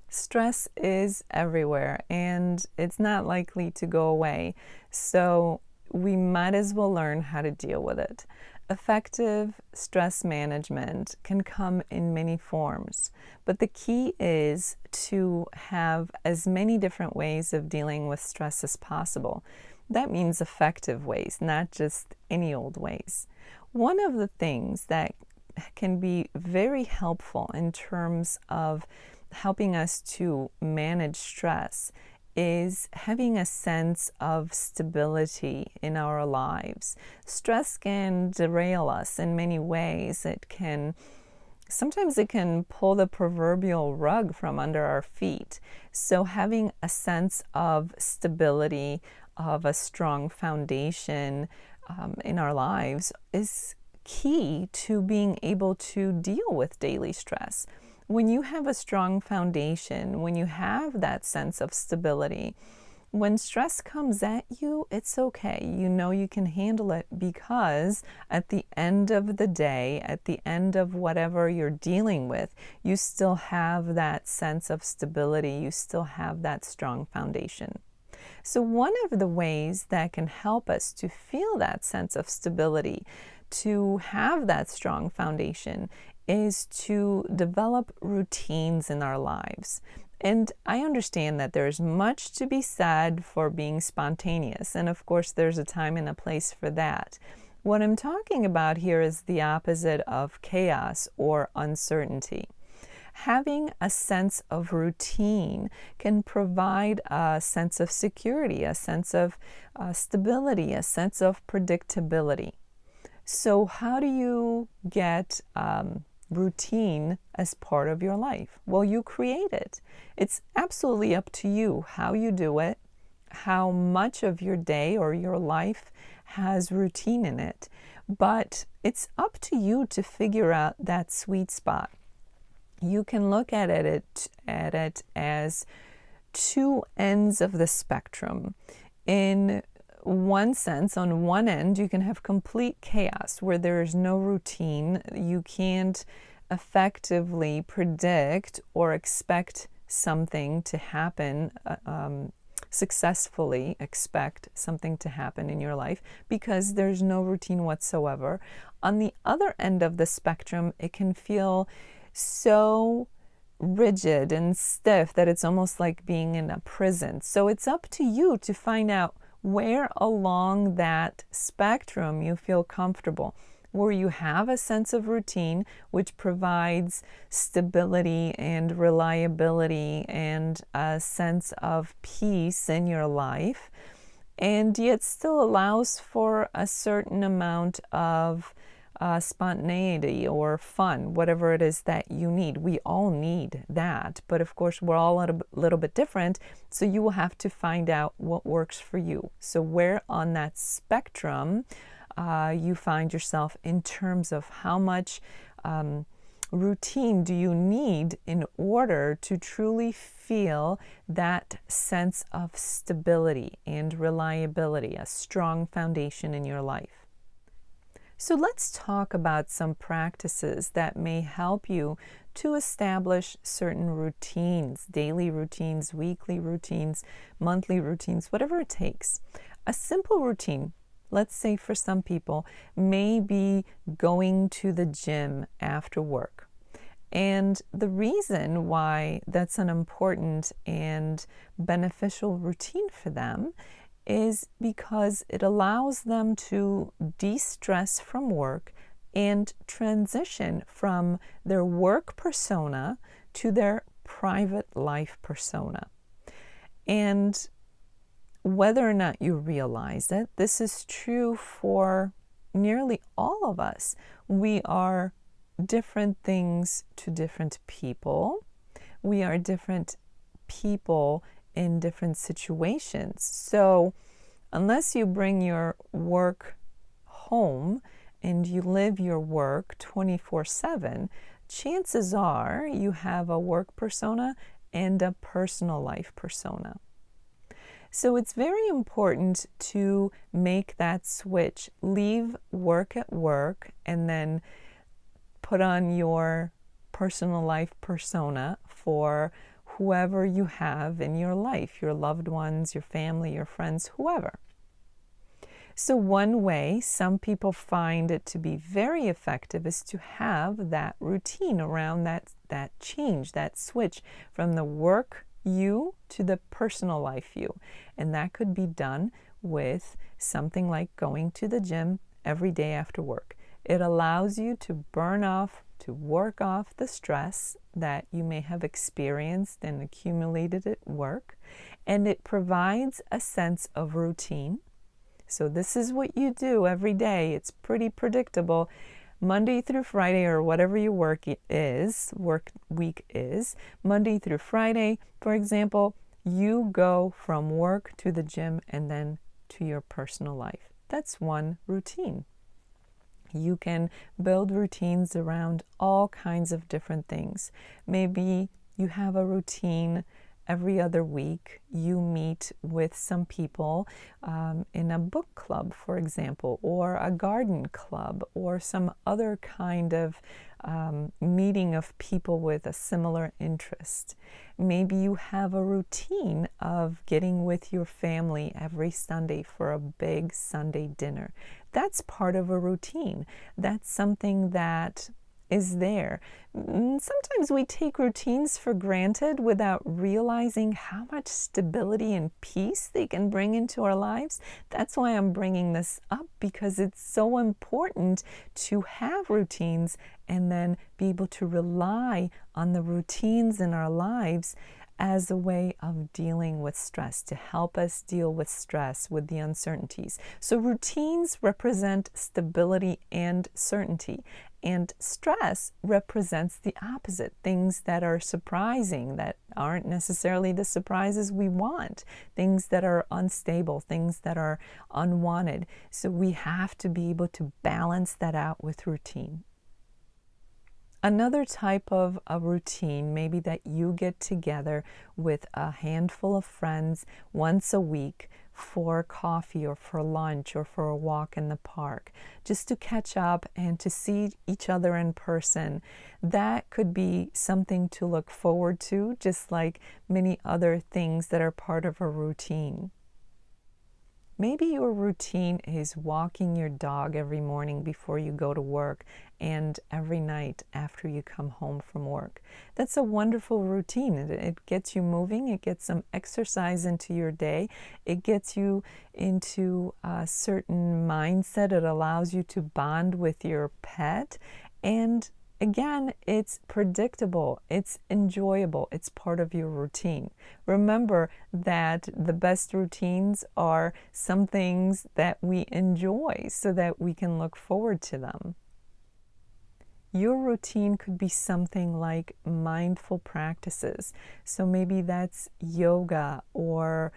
Stress is everywhere and it's not likely to go away. So we might as well learn how to deal with it. Effective stress management can come in many forms, but the key is to have as many different ways of dealing with stress as possible. That means effective ways, not just any old ways. One of the things that can be very helpful in terms of helping us to manage stress is having a sense of stability in our lives. Stress can derail us in many ways. Sometimes it can pull the proverbial rug from under our feet. So having a sense of stability, of a strong foundation in our lives is key to being able to deal with daily stress. When you have a strong foundation, when you have that sense of stability, when stress comes at you, it's okay. You know you can handle it because at the end of the day, at the end of whatever you're dealing with, you still have that sense of stability. You still have that strong foundation. So one of the ways that can help us to feel that sense of stability, to have that strong foundation, is to develop routines in our lives. And I understand that there's much to be said for being spontaneous, and of course there's a time and a place for that. What I'm talking about here is the opposite of chaos or uncertainty. Having a sense of routine can provide a sense of security, a sense of stability, a sense of predictability. So how do you get routine as part of your life? Well, you create it. It's absolutely up to you how you do it, how much of your day or your life has routine in it. But it's up to you to figure out that sweet spot. You can look at it as two ends of the spectrum. In one sense, on one end, you can have complete chaos where there is no routine. You can't effectively predict or expect something to happen, successfully expect something to happen in your life because there's no routine whatsoever. On the other end of the spectrum, it can feel so rigid and stiff that it's almost like being in a prison. So it's up to you to find out where along that spectrum you feel comfortable, where you have a sense of routine which provides stability and reliability and a sense of peace in your life, and yet still allows for a certain amount of spontaneity or fun, whatever it is that you need. We all need that, but of course we're all a little bit different, so you will have to find out what works for you. So where on that spectrum you find yourself in terms of how much routine do you need in order to truly feel that sense of stability and reliability, a strong foundation in your life. So let's talk about some practices that may help you to establish certain routines, daily routines, weekly routines, monthly routines, whatever it takes. A simple routine, let's say for some people, may be going to the gym after work. And the reason why that's an important and beneficial routine for them is because it allows them to de-stress from work and transition from their work persona to their private life persona. And whether or not you realize it, this is true for nearly all of us. We are different things to different people. We are different people in different situations. So unless you bring your work home and you live your work 24/7, chances are you have a work persona and a personal life persona. So it's very important to make that switch. Leave work at work and then put on your personal life persona for whoever you have in your life, your loved ones, your family, your friends, whoever. So one way some people find it to be very effective is to have that routine around that change, that switch from the work you to the personal life you. And that could be done with something like going to the gym every day after work. It allows you to burn off, to work off the stress that you may have experienced and accumulated at work, and it provides a sense of routine. So this is what you do every day. It's pretty predictable. Monday through Friday, or whatever your work week is, Monday through Friday, for example, you go from work to the gym and then to your personal life. That's one routine. You can build routines around all kinds of different things. Maybe you have a routine every other week. You meet with some people in a book club, for example, or a garden club, or some other kind of meeting of people with a similar interest. Maybe you have a routine of getting with your family every Sunday for a big Sunday dinner. That's part of a routine. That's something that is there. Sometimes we take routines for granted without realizing how much stability and peace they can bring into our lives. That's why I'm bringing this up, because it's so important to have routines and then be able to rely on the routines in our lives as a way of dealing with stress, to help us deal with stress, with the uncertainties. So routines represent stability and certainty, and stress represents the opposite, things that are surprising, that aren't necessarily the surprises we want, things that are unstable, things that are unwanted. So we have to be able to balance that out with routine. Another type of a routine may be that you get together with a handful of friends once a week for coffee or for lunch or for a walk in the park, just to catch up and to see each other in person. That could be something to look forward to, just like many other things that are part of a routine. Maybe your routine is walking your dog every morning before you go to work and every night after you come home from work. That's a wonderful routine. It gets you moving, it gets some exercise into your day, it gets you into a certain mindset, it allows you to bond with your pet, and again, it's predictable, it's enjoyable, it's part of your routine. Remember that the best routines are some things that we enjoy so that we can look forward to them. Your routine could be something like mindful practices. So maybe that's yoga, or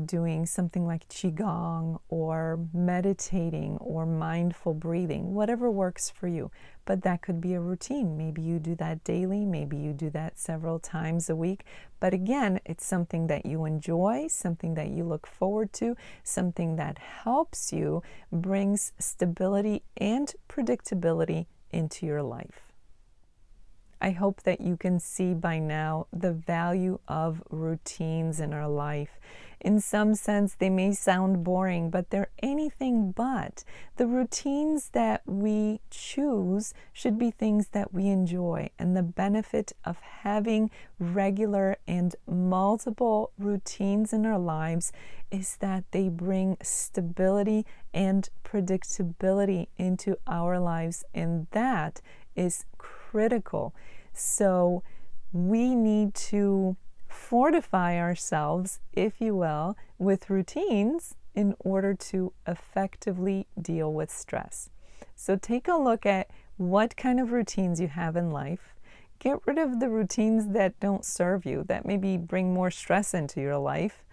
doing something like Qigong, or meditating, or mindful breathing, whatever works for you. But that could be a routine. Maybe you do that daily, maybe you do that several times a week. But again, it's something that you enjoy, something that you look forward to, something that helps you, brings stability and predictability into your life. I hope that you can see by now the value of routines in our life. In some sense, they may sound boring, but they're anything but. The routines that we choose should be things that we enjoy. And the benefit of having regular and multiple routines in our lives is that they bring stability and predictability into our lives. And that is critical. So we need to fortify ourselves, if you will, with routines in order to effectively deal with stress. So take a look at what kind of routines you have in life. Get rid of the routines that don't serve you, that maybe bring more stress into your life.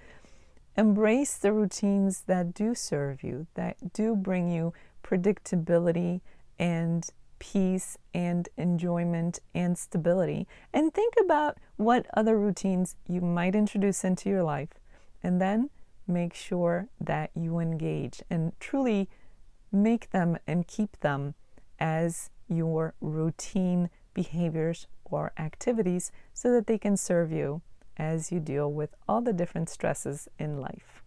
Embrace the routines that do serve you, that do bring you predictability and peace and enjoyment and stability. And think about what other routines you might introduce into your life, and then make sure that you engage and truly make them and keep them as your routine behaviors or activities so that they can serve you as you deal with all the different stresses in life.